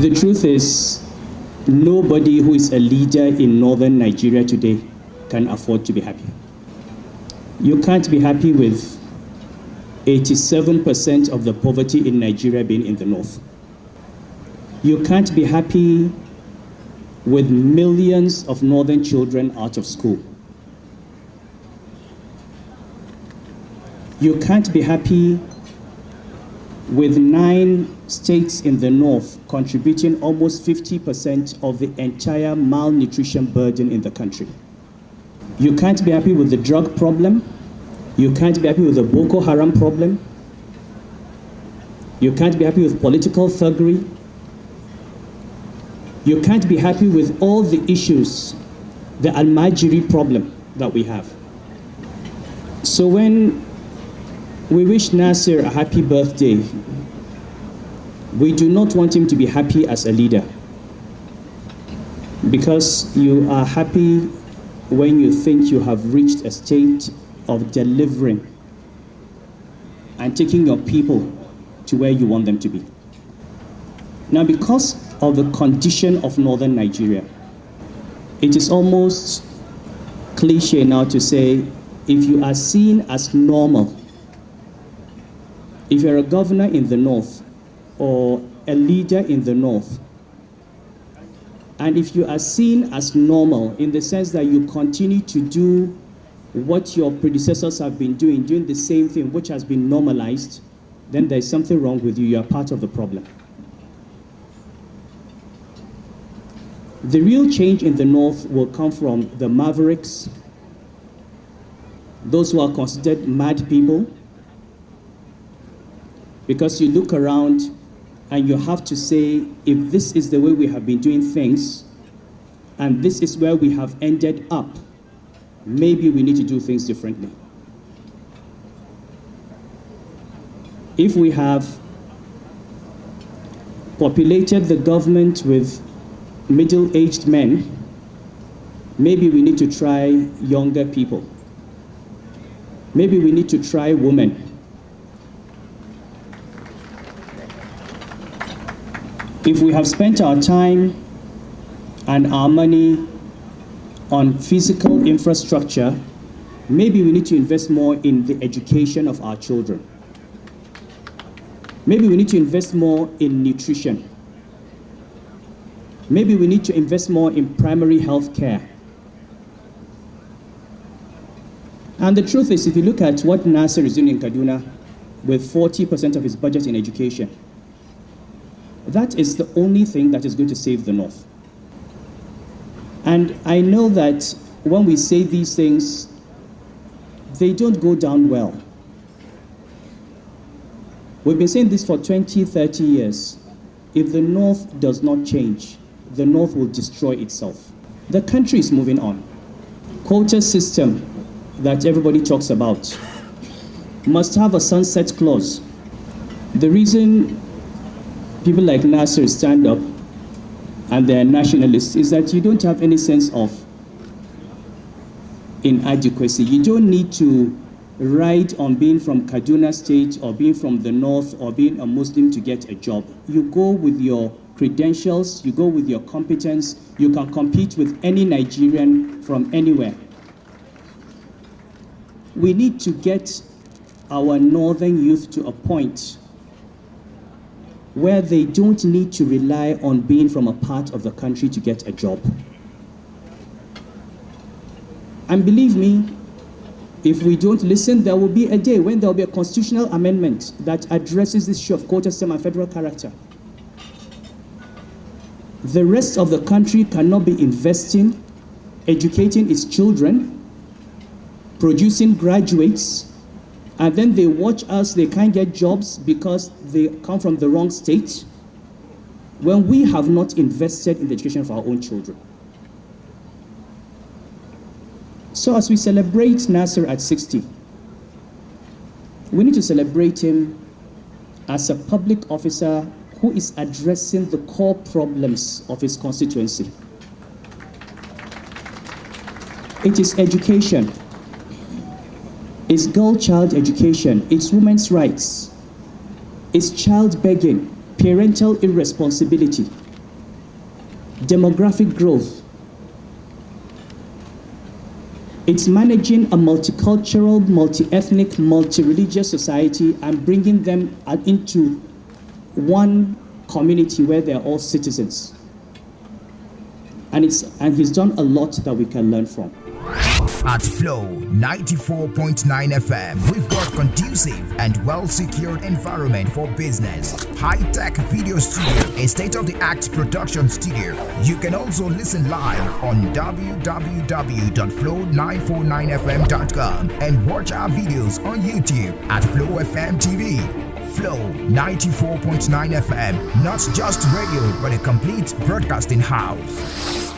The truth is, nobody who is a leader in northern Nigeria today can afford to be happy. You can't be happy with 87% of the poverty in Nigeria being in the north. You can't be happy with millions of northern children out of school. You can't be happy with 9 states in the north contributing almost 50% of the entire malnutrition burden in the country. You can't be happy with the drug problem. You can't be happy with the Boko Haram problem. You can't be happy with political thuggery. You can't be happy with all the issues, the Almajiri problem that we have. So when we wish Nasir a happy birthday, we do not want him to be happy as a leader, because you are happy when you think you have reached a state of delivering and taking your people to where you want them to be. Now, because of the condition of northern Nigeria, it is almost cliche now to say, if you are seen as normal, if you're a governor in the north or a leader in the north, and if you are seen as normal in the sense that you continue to do what your predecessors have been doing the same thing which has been normalized, then there's something wrong with you. You are part of the problem. The real change in the north will come from the mavericks, those who are considered mad people, because you look around and you have to say, if this is the way we have been doing things, and this is where we have ended up, maybe we need to do things differently. If we have populated the government with middle-aged men, maybe we need to try younger people. Maybe we need to try women. If we have spent our time and our money on physical infrastructure, maybe we need to invest more in the education of our children. Maybe we need to invest more in nutrition. Maybe we need to invest more in primary health care. And the truth is, if you look at what Nasir is doing in Kaduna with 40% of his budget in education, that is the only thing that is going to save the north. And I know that when we say these things, they don't go down well. We've been saying this for 20, 30 years. If the north does not change, the north will destroy itself. The country is moving on. Quota system that everybody talks about must have a sunset clause. The reason people like Nasir stand up and they're nationalists is that you don't have any sense of inadequacy. You don't need to ride on being from Kaduna State or being from the north or being a Muslim to get a job. You go with your credentials, you go with your competence, you can compete with any Nigerian from anywhere. We need to get our northern youth to a point where they don't need to rely on being from a part of the country to get a job. And believe me, if we don't listen, there will be a day when there will be a constitutional amendment that addresses this issue of quota system and federal character. The rest of the country cannot be investing, educating its children, producing graduates, and then they watch us, they can't get jobs because they come from the wrong state, when we have not invested in the education of our own children. So as we celebrate Nasir at 60, we need to celebrate him as a public officer who is addressing the core problems of his constituency. It is education. It's girl-child education. It's women's rights. It's child begging, parental irresponsibility. demographic growth. It's managing a multicultural, multi-ethnic, multi-religious society and bringing them into one community where they're all citizens. And he's done a lot that we can learn from. At Flow 94.9 FM, we've got conducive and well-secured environment for business, high-tech video studio, a state-of-the-art production studio. You can also listen live on www.flow949fm.com and watch our videos on YouTube at Flow FM TV. Flow 94.9 FM, not just radio, but a complete broadcasting house.